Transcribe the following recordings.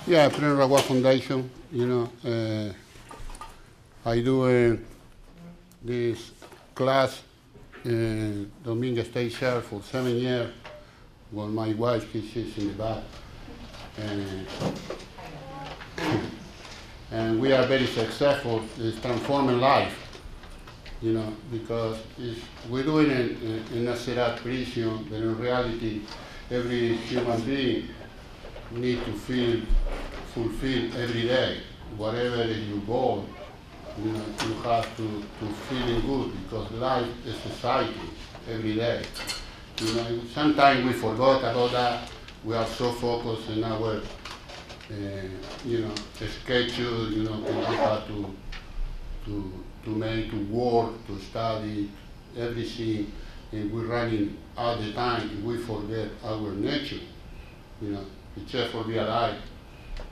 Yeah, Roberto Foundation. I do this class in Dominguez State Sheriff for 7 years. Well, my wife, she's in the back. And, and we are very successful. It's transforming life, because we're doing it in a SAC prison, but in reality, every human being needs to feel fulfilled every day. Whatever you go, you have to feel good, because life is society every day. Sometimes we forgot about that. We are so focused in our, schedule, we have to make, to work, to study, everything, and we're running all the time. We forget our nature, just for be alive.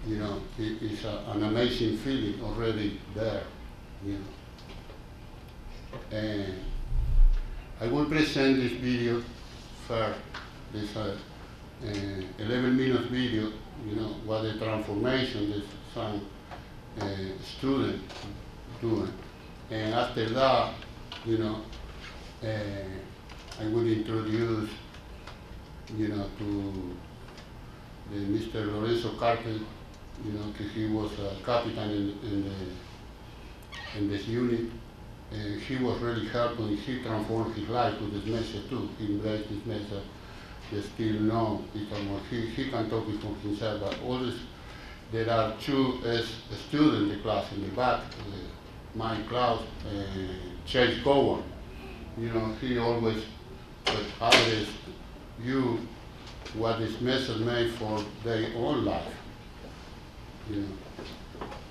It's an amazing feeling already there. And I will present this video first. This 11-minute video, what the transformation that some student doing. And after that, I will introduce, to Mr. Lorenzo Carter, he was a captain in this unit. He was really helping. He transformed his life with this message too. He embraced this message. He still know he can talk for himself. But always there are two students in the class in the back. My class, Chase Cowan. He always address you what this message made for their own life.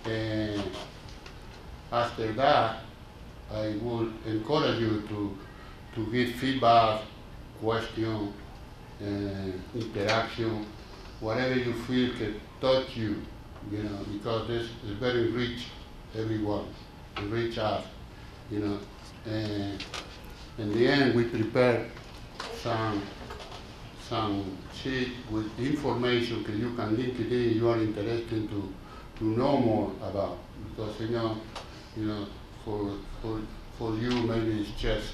And after that, I would encourage you to give feedback, question, interaction, whatever you feel can touch you, because this is very rich, everyone, reach us, And in the end, we prepare some sheet with information that you can link it in. You are interested to know more about, because for you maybe it's just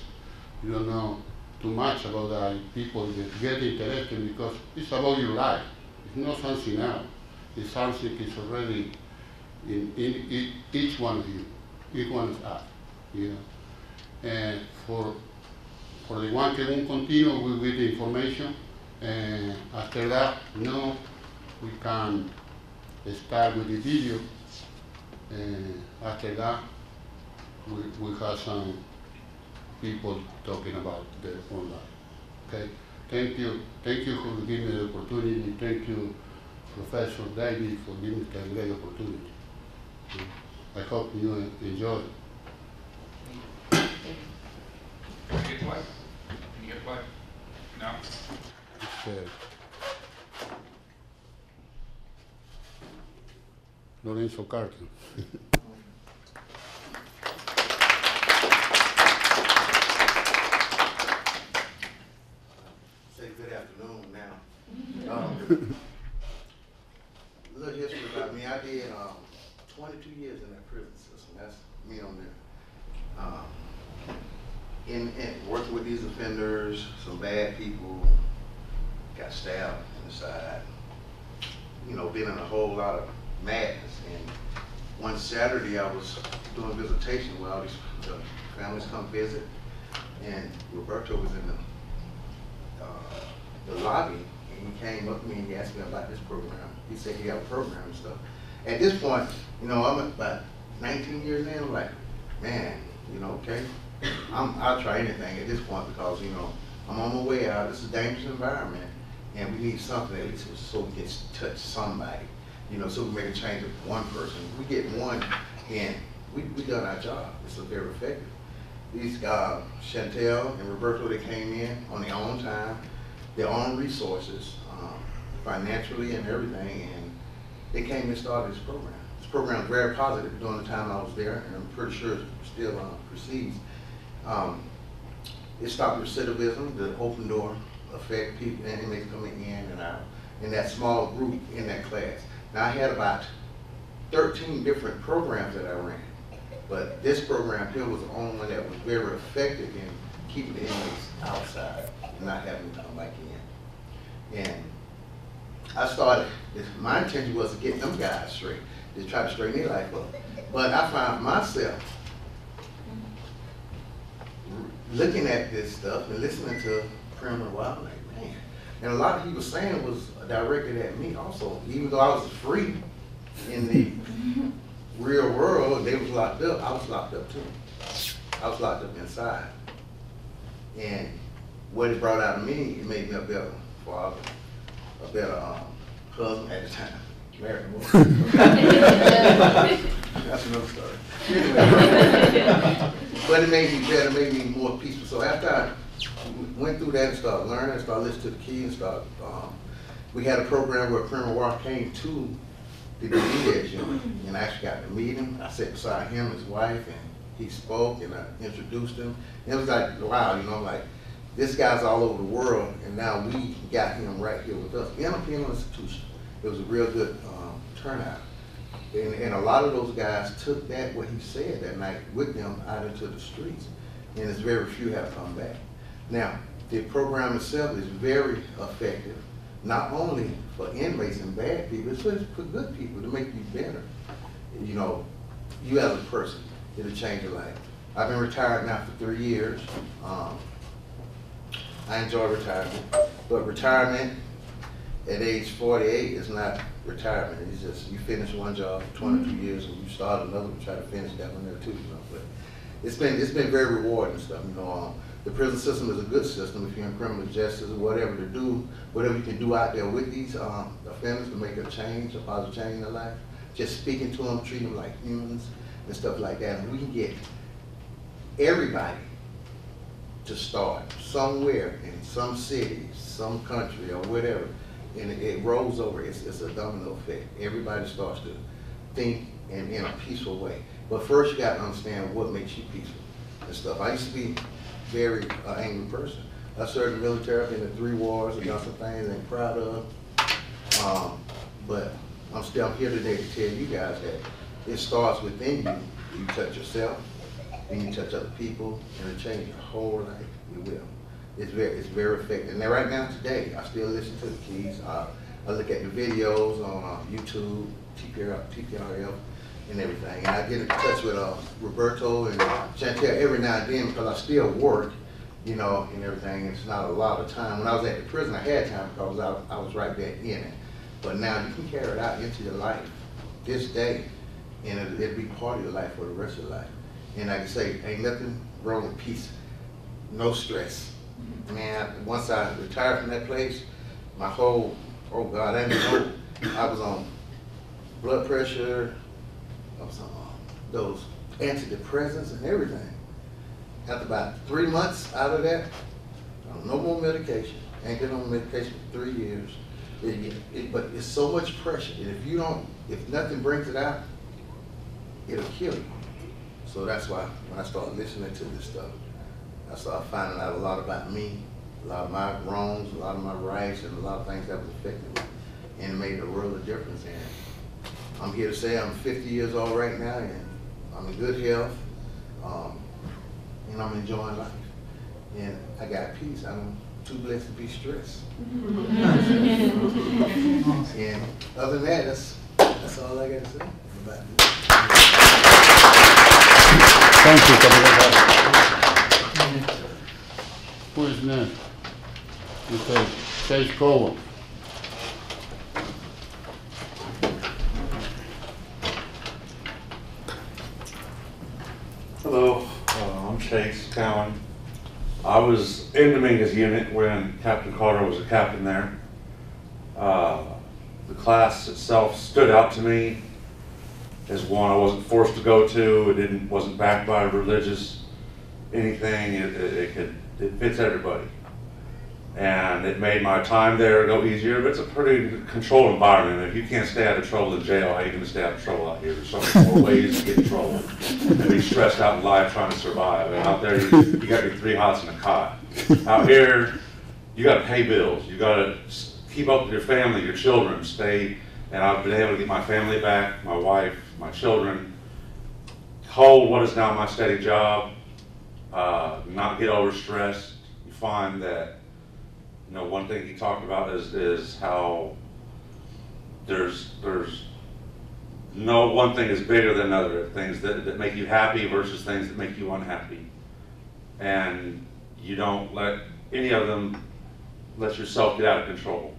you don't know too much about that. People that get interested because it's about your life. It's not something else. It's something that's already in each one of you, each one of us. And for the one that won't continue with the information, and after that, we can start with the video, and after that, we have some people talking about their own life. Okay? Thank you for giving me the opportunity. Thank you, Professor David, for giving me the great opportunity. I hope you enjoy it. Can you get play? Can you get play? No? Lorenzo Carter. Say good afternoon now. A little history about me. I did 22 years in that prison system. That's me on there. In working with these offenders, some bad people, got stabbed in the side. Been in a whole lot of madness. And one Saturday I was doing visitation where all these families come visit, and Roberto was in the lobby, and he came up to me and he asked me about this program. He said he had a program and stuff. At this point, I'm about 19 years in. I'm like, man, okay. I'll try anything at this point because, I'm on my way out. This is a dangerous environment, and we need something at least so we can touch somebody, so we make a change of one person. If we get one, then we done our job. It's very effective. These Chantel and Roberto, they came in on their own time, their own resources, financially and everything, and they came and started this program. This program was very positive during the time I was there, and I'm pretty sure it still proceeds. It stopped recidivism, the open door effect, people and inmates coming in and out, in that small group in that class. Now I had about 13 different programs that I ran, but this program here was the only one that was very effective in keeping the inmates outside and not having to come back in. And I started, my intention was to get them guys straight, to try to straighten their life up. But I found myself looking at this stuff and listening to criminal law, I'm like, man. And a lot of he was saying was directed at me also. Even though I was free in the real world, they was locked up, I was locked up too. I was locked up inside. And what it brought out of me, it made me a better father, a better husband at the time. Married a woman. That's another story. Anyway, but it made me better, made me more peaceful. So after I went through that and started learning, started listening to the kids, we had a program where Criminal War came to the DDS unit, and I actually got to meet him. I sat beside him, his wife, and he spoke, and I introduced him. And it was like, wow, you know, like, this guy's all over the world, and now we got him right here with us in a penal institution. It was a real good turnout. And a lot of those guys took that, what he said that night, with them out into the streets. And there's very few have come back. Now, the program itself is very effective, not only for inmates and bad people, it's for good people to make you better. You know, you as a person, it'll change your life. I've been retired now for 3 years. I enjoy retirement, but retirement at age 48 is not retirement. It's just you finish one job for 22 years and you start another and try to finish that one there too. You know, but it's been very rewarding and stuff. You know, the prison system is a good system if you're in criminal justice or whatever to do, whatever you can do out there with these offenders to make a change, a positive change in their life. Just speaking to them, treating them like humans and stuff like that. And we can get everybody to start somewhere in some city, some country or whatever, and it rolls over. It's a domino effect. Everybody starts to think in a peaceful way. But first you got to understand what makes you peaceful and stuff. I used to be a very angry person. I served in the military, I've been in 3 wars, and done some things I ain't proud of. But I'm still here today to tell you guys that it starts within you. You touch yourself, then you touch other people, and it'll change your whole life. It will. It's very effective. And right now, today, I still listen to the keys. I look at the videos on YouTube, TPRF, and everything. And I get in touch with Roberto and Chantel every now and then because I still work, you know, and everything. It's not a lot of time. When I was at the prison, I had time because I was right there in it. But now you can carry it out into your life this day, and it'll be part of your life for the rest of your life. And like I say, ain't nothing wrong with peace, no stress. Man, once I retired from that place, my whole, oh God, I didn't know. I was on blood pressure, I was on those antidepressants and everything. After about 3 months out of that, no more medication. Ain't been on medication for 3 years. But it's so much pressure, and if nothing brings it out, it'll kill you. So that's why when I started listening to this stuff, I started finding out a lot about me, a lot of my wrongs, a lot of my rights, and a lot of things that was affecting me. And it made a world of difference. And I'm here to say I'm 50 years old right now, and I'm in good health, and I'm enjoying life. And I got peace. I'm too blessed to be stressed. And other than that, that's all I got to say about it. Thank you, Captain. Who is next? Okay, Chase Cole. Hello, I'm Chase Cowan. I was in Dominguez unit when Captain Carter was a captain there. The class itself stood out to me as one I wasn't forced to go to. It wasn't backed by religious anything. It fits everybody, and it made my time there go easier. But it's a pretty controlled environment. If you can't stay out of trouble in jail, how are you going to stay out of trouble out here? There's so many more ways to get in trouble and be stressed out in life trying to survive. And out there, you got your 3 hots and a cot. Out here, you got to pay bills. You got to keep up with your family, your children, stay And I've been able to get my family back, my wife, my children, hold what is now my steady job, not get overstressed. You find that, you know, one thing he talked about is how there's no one thing is bigger than another. Things that make you happy versus things that make you unhappy. And you don't let any of them let yourself get out of control.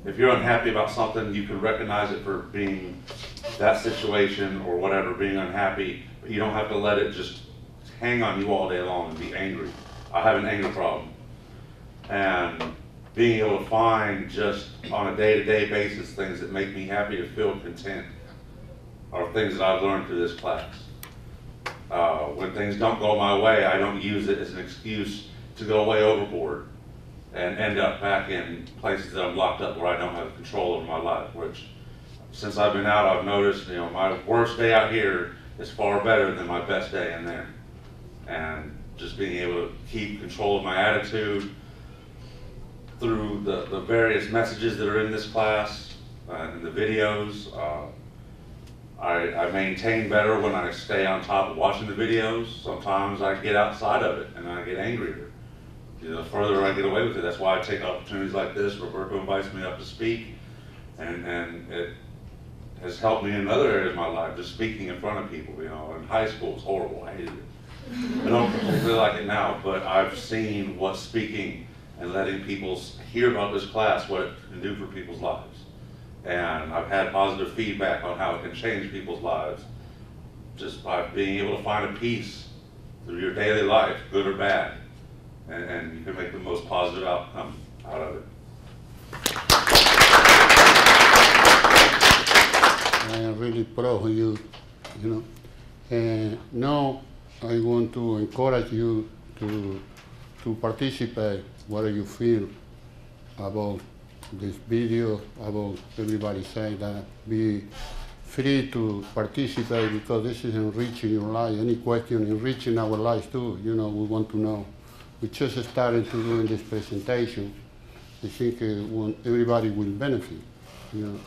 If you're unhappy about something, you can recognize it for being that situation or whatever, being unhappy, but you don't have to let it just hang on you all day long and be angry. I have an anger problem. And being able to find just on a day-to-day basis things that make me happy to feel content are things that I've learned through this class. When things don't go my way, I don't use it as an excuse to go way overboard and end up back in places that I'm locked up where I don't have control over my life, which since I've been out, I've noticed, you know, my worst day out here is far better than my best day in there. And just being able to keep control of my attitude through the various messages that are in this class and the videos. I maintain better when I stay on top of watching the videos. Sometimes I get outside of it and I get angrier. You know, the further I get away with it, that's why I take opportunities like this. Roberto invites me up to speak, and it has helped me in other areas of my life, just speaking in front of people. You know, in high school, it's horrible, I hated it. I don't particularly like it now, but I've seen what speaking and letting people hear about this class, what it can do for people's lives. And I've had positive feedback on how it can change people's lives just by being able to find a peace through your daily life, good or bad. And you can make the most positive outcome out of it. I am really proud of you, you know. And now I want to encourage you to participate, whatever you feel about this video, about everybody saying that. Be free to participate because this is enriching your life. Any question enriching our lives too, you know, we want to know. We just started to do this presentation. I think everybody will benefit, you know.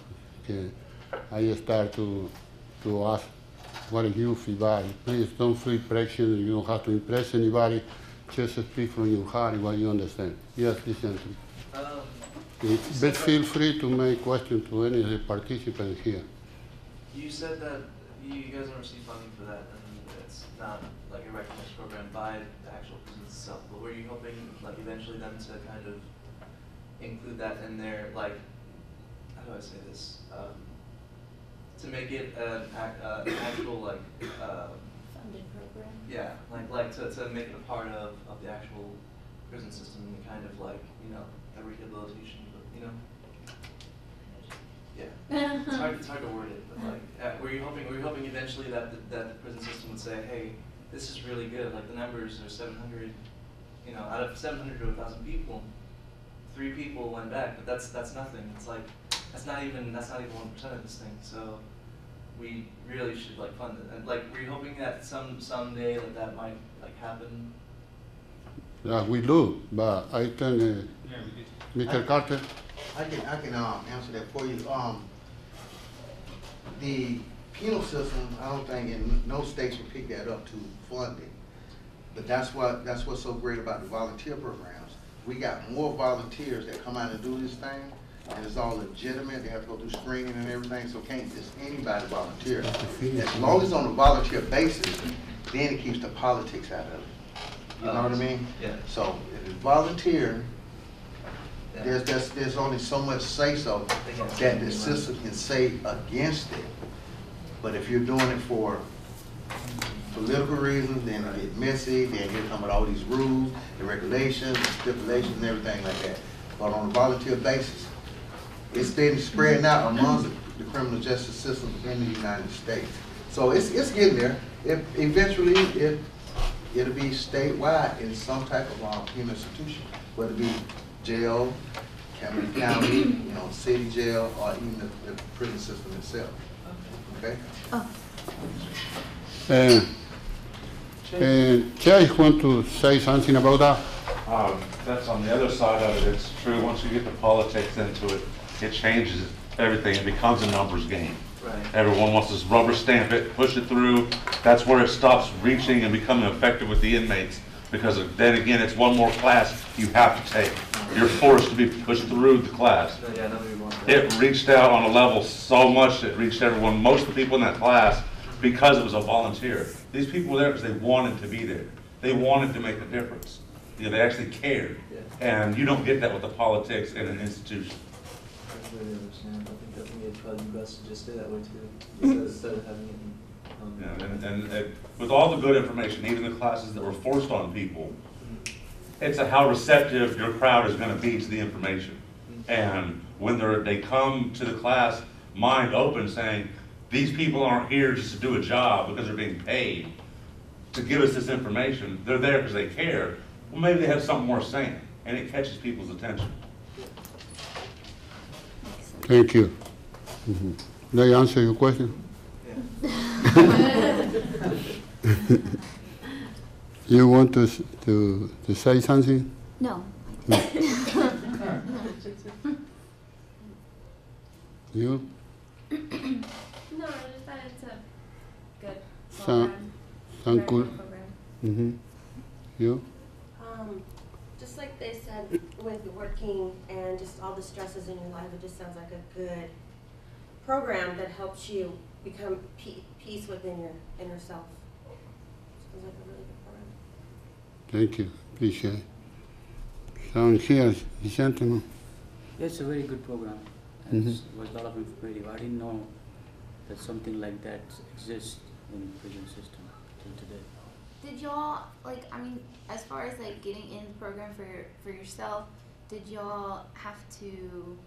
Okay. I start to ask what is your feedback. Please don't feel pressure. You don't have to impress anybody. Just speak from your heart what you understand. Yes, listen to me. But feel free to make questions to any of the participants here. You said that you guys don't receive funding for that, and it's not like a recognized program by the actual prison itself. But were you hoping, like, eventually them to kind of include that in their, like, how do I say this? To make it an actual, like, funded program? Yeah, like to make it a part of the actual prison system and kind of like, you know, a rehabilitation, but, you know. Yeah, it's hard to word it, but like, were you hoping eventually that the prison system would say, hey, this is really good, like the numbers are 700, you know, out of 700 to 1,000 people, 3 people went back, but that's nothing. It's like, that's not even 1% of this thing, so we really should like fund it. And like, were you hoping that someday like that might like happen? Yeah, we do, but I can, Mr. Carter. I can answer that for you. The penal system, I don't think in no states will pick that up to fund it. But that's what's so great about the volunteer programs. We got more volunteers that come out and do this thing, and it's all legitimate. They have to go through screening and everything, so can't just anybody volunteer. As long as it's on a volunteer basis, then it keeps the politics out of it. You know what I mean? Yeah. So if it's volunteer, Yeah. there's only so much say-so that the system can say against it. But if you're doing it for political reasons, then it gets messy, then here come with all these rules and regulations and stipulations and everything like that. But on a volunteer basis, it's been spreading out among the criminal justice system in the United States. So it's getting there. Eventually, it'll be statewide in some type of penal institution, whether it be jail, Cameron County, you know, city jail, or even the prison system itself. Okay? Chase want to say something about that? That's on the other side of it. It's true, once you get the politics into it, it changes everything. It becomes a numbers game. Right. Everyone wants to rubber stamp it, push it through. That's where it stops reaching and becoming effective with the inmates. Because then again, it's one more class you have to take. You're forced to be pushed through the class. Yeah, nobody wants that. It reached out on a level so much that it reached everyone, most of the people in that class, because it was a volunteer. These people were there because they wanted to be there. They wanted to make a difference. You know, they actually cared. Yeah. And you don't get that with the politics in an institution. I really understand. I think it'd probably be best to just stay that way too, instead of having it. Yeah, and with all the good information, even the classes that were forced on people, it's how receptive your crowd is going to be to the information. And when they come to the class mind open saying, these people aren't here just to do a job because they're being paid to give us this information, they're there because they care, well maybe they have something more saying, and it catches people's attention. Thank you. Did I answer your question? You want to say something? No. You? No, I just thought it's a good Sound program. good? Very good program. Mm-hmm. You? Just like they said, with working and just all the stresses in your life, it just sounds like a good program that helps you become peace within your inner self. Sounds like a really good program. Thank you. Appreciate it. So here, the gentleman. It's a very good program. And it was a lot of informative. I didn't know that something like that exists in the prison system till today. Did y'all, like, I mean, as far as like getting in the program for yourself, did y'all have to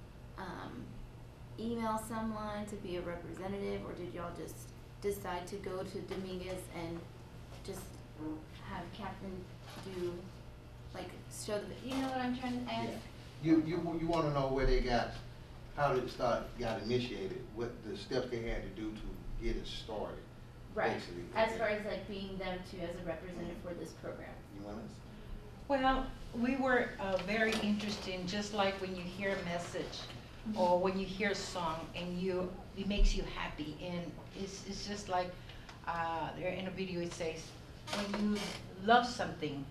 email someone to be a representative, or did y'all just decide to go to Dominguez and just have Captain do, like, show the, you know what I'm trying to ask? Yeah. You want to know where they how it got initiated, what the steps they had to do to get it started. Right, Basically. as far as like being them to as a representative for this program. You want us? Well, we were very interested in, just like when you hear a message or when you hear a song and it makes you happy, and it's just like there in a video it says, when you love something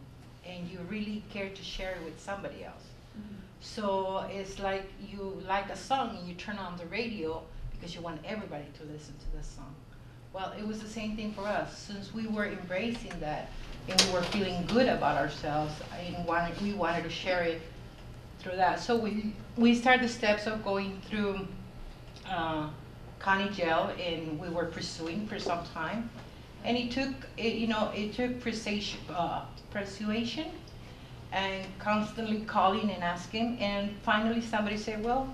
and you really care to share it with somebody else. So it's like you like a song and you turn on the radio because you want everybody to listen to the song. Well, it was the same thing for us. Since we were embracing that and we were feeling good about ourselves, we wanted to share it through that. So we started the steps of going through county jail, and we were pursuing for some time. And it took persuasion and constantly calling and asking, and finally somebody said, well,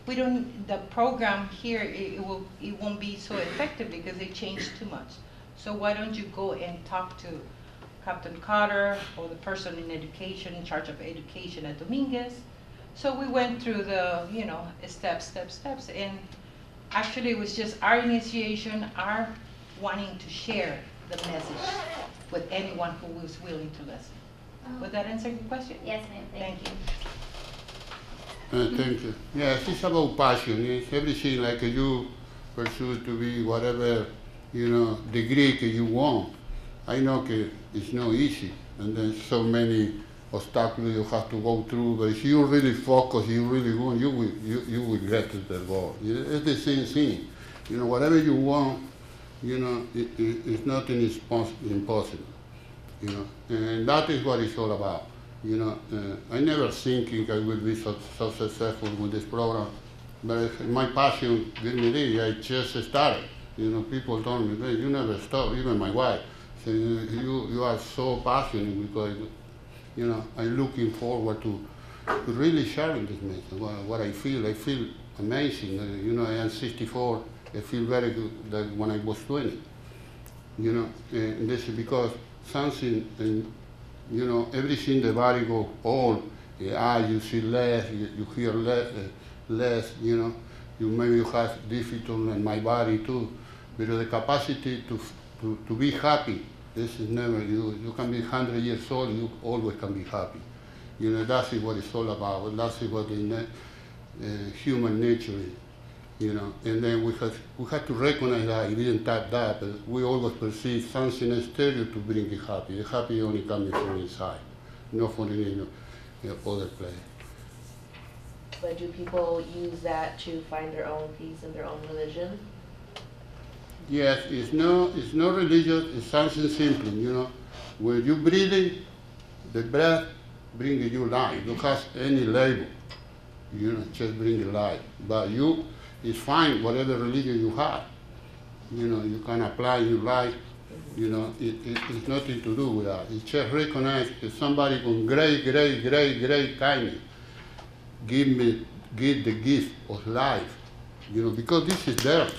the program here, it won't be so effective because they changed too much. So why don't you go and talk to Captain Carter or the person in education, in charge of education at Dominguez. So we went through the, steps, and actually it was just our initiation, our wanting to share the message with anyone who was willing to listen. Would that answer your question? Yes, ma'am. Thank you. Thank you. Yes, it's about passion. It's everything like you pursue to be whatever, degree that you want. I know it's not easy, and there's so many obstacles you have to go through, but if you really focus, you really want, you will get to the goal. It's the same thing. Whatever you want, it's nothing is impossible. And that is what it's all about. I never thinking I will be so successful with this program, but my passion gave me this. I just started. People told me, hey, you never stop. Even my wife said, you are so passionate because, I'm looking forward to really sharing this message. What I feel amazing. I am 64. I feel very good like when I was 20. And this is because something. Everything the body go all, the eye you see less, you hear less, you maybe you have difficulty in my body too, but the capacity to be happy, this is never, you can be 100 years old, you always can be happy. That's what it's all about, that's what the human nature is. you know. And then we had to recognize that it didn't tap that, but we always perceive something exterior to bring it happy. The happy only coming from inside, not from the other place. But do people use that to find their own peace in their own religion? Yes, it's not religious, it's something simple, you know. When you breathe, the breath brings you life. You don't have any label, you know, just bring you life. But it's fine, whatever religion you have. You know, you can apply your life, you know, it's nothing to do with that. It's just recognize that somebody with great kindness give the gift of life, you know, because this is death.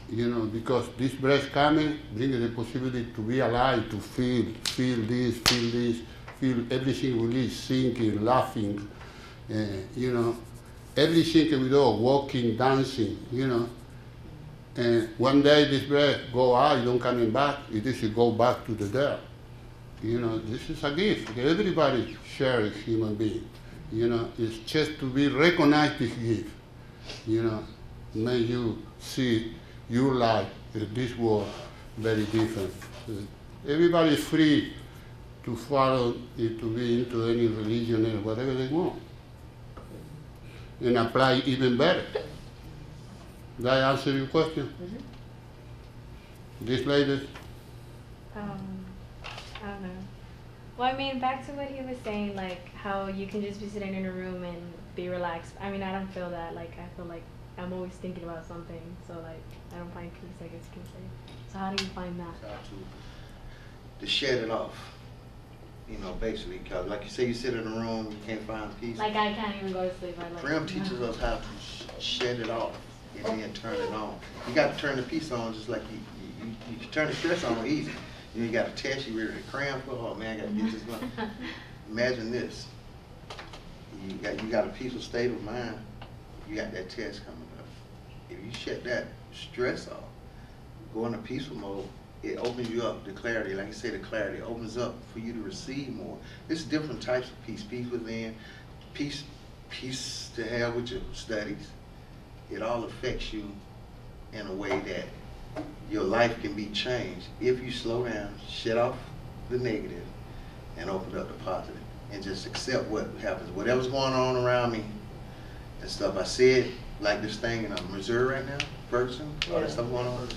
You know, because this breath coming brings the possibility to be alive, to feel this, feel everything we live, thinking, laughing, you know, everything we do, walking, dancing, you know. And one day this breath go out, you don't coming back, it is go back to the dirt. You know, this is a gift. Everybody shares human being. You know, it's just to be recognized this gift. You know, may you see your life in this world very different. Everybody is free to follow it, to be into any religion or whatever they want, and apply even better. Did I answer your question? Mm-hmm. This lady? I don't know. Well, I mean, back to what he was saying, like how you can just be sitting in a room and be relaxed. I mean, I don't feel that. Like, I feel like I'm always thinking about something. So, like, I don't find peace, I guess you can say. So how do you find that? To shed it off. You know, basically, because like you say, you sit in a room, you can't find peace. Like, I can't even go to sleep. I like Prim teaches us how to shed it off and then turn it on. You got to turn the peace on just like you can turn the stress on easy. You got a test, you ready to cram for, oh man, I got to get this going. Imagine this. You got a peaceful state of mind, you got that test coming up. If you shut that stress off, go into peaceful mode, it opens you up to clarity. Like you say, the clarity opens up for you to receive more. There's different types of peace. Peace within, peace to have with your studies. It all affects you in a way that your life can be changed if you slow down, shut off the negative, and open up the positive, and just accept what happens. Whatever's going on around me and stuff. I said, like this thing in Missouri right now, Ferguson, all that stuff going on.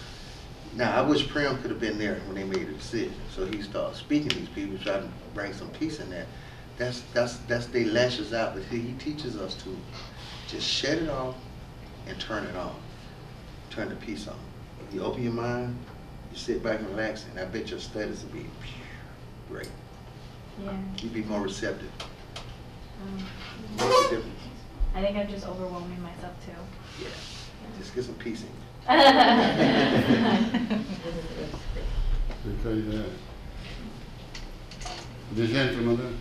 Now, I wish Prim could have been there when they made the decision. So he started speaking to these people, trying to bring some peace in that. That's they lashes out, but he teaches us to just shut it off and turn it on. Turn the peace on. You open your mind, you sit back and relax, and I bet your studies will be great. Yeah. You'll be more receptive. Makes a difference. I think I'm just overwhelming myself too. Yeah. Just get some peace in you. The gentleman.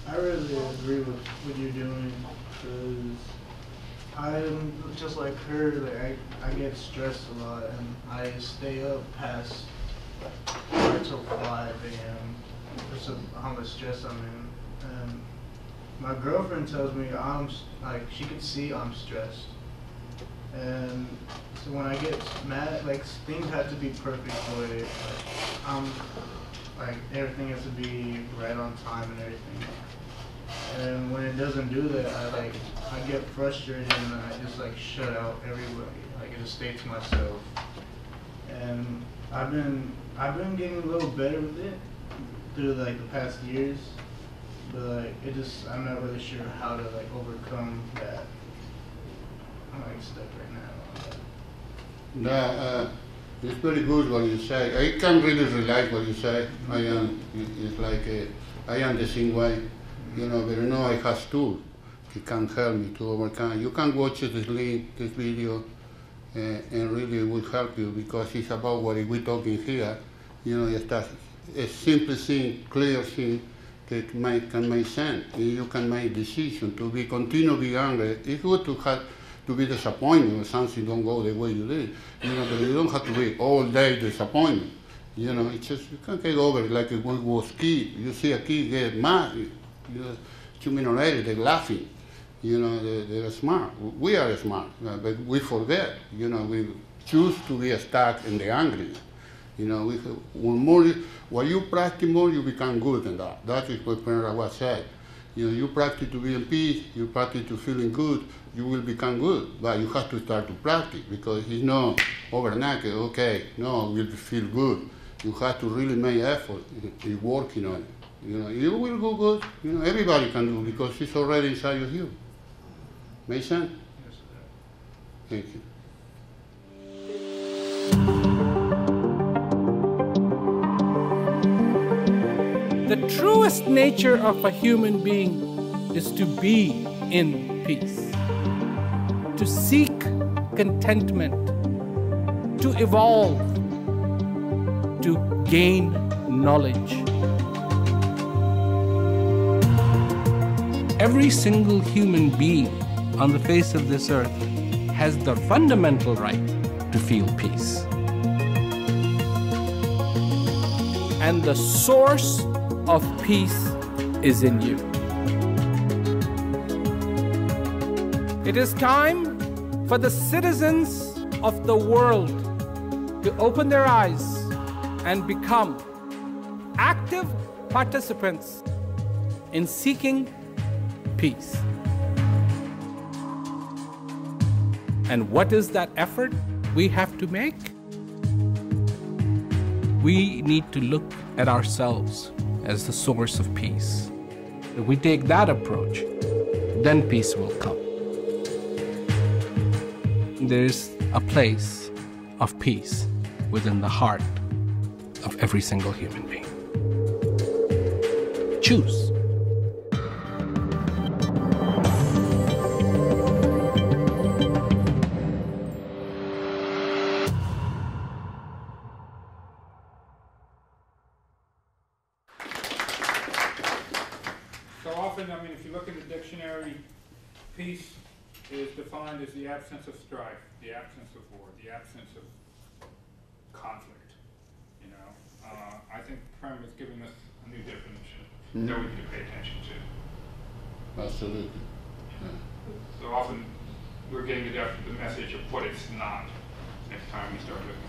I really agree with what you're doing, because I'm just like her. Like I get stressed a lot, and I stay up past 4 till 5 a.m. Because of how much stress I'm in. And my girlfriend tells me she could see I'm stressed. And so when I get mad, like things have to be perfect for it. Like everything has to be right on time and everything. And when it doesn't do that, I get frustrated and I just like shut out everybody. Like I just stay to myself. And I've been getting a little better with it through like the past years. But like I'm not really sure how to like overcome that. I'm like stuck right now. It's very good what you say. I can really relate what you say. It's like I am the same way, you know. But you know, I have tools. It can help me to overcome. You can watch this link, this video, and really it will help you because it's about what we're talking here. You know, it's a simple thing, clear thing that can make sense. You can make decision to continue to be angry. It's good to be disappointed when something don't go the way you did. You know, but you don't have to be all day disappointed. You know, it's just, you can get over it like when we was kid. You see a kid get mad, 2 minutes later they're laughing. you know, they're smart. We are smart, but we forget, you know, we choose to be stuck in the angry. You know, while you practice more, you become good in that. That is what Penra was said. You know, you practice to be in peace, you practice to feeling good, you will become good. But you have to start to practice because it's not overnight, okay, no, we'll feel good. You have to really make effort in working on it. You know, you will go good. You know, everybody can do because it's already inside of you. Make sense? Yes, sir. Thank you. The truest nature of a human being is to be in peace, to seek contentment, to evolve, to gain knowledge. Every single human being on the face of this earth has the fundamental right to feel peace. And the source of peace is in you. It is time for the citizens of the world to open their eyes and become active participants in seeking peace. And what is that effort we have to make? We need to look at ourselves as the source of peace. If we take that approach, then peace will come. There's a place of peace within the heart of every single human being. Choose. So often, I mean, if you look in the dictionary, peace is defined as the absence of strife, the absence of war, the absence of conflict, you know. I think Prem is giving us a new definition that we need to pay attention to. Absolutely. Yeah. So often, we're getting the message of what it's not next time we start looking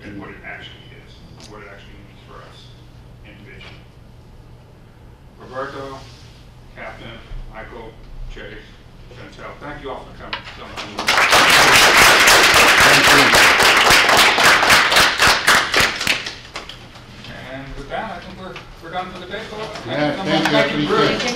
at what it actually is, what it actually means for us individually. Roberto, Captain, Michael, Jay, Chantel, thank you all for coming so much. And with that, I think we're done for the day, folks. Yeah, thank you. I appreciate it.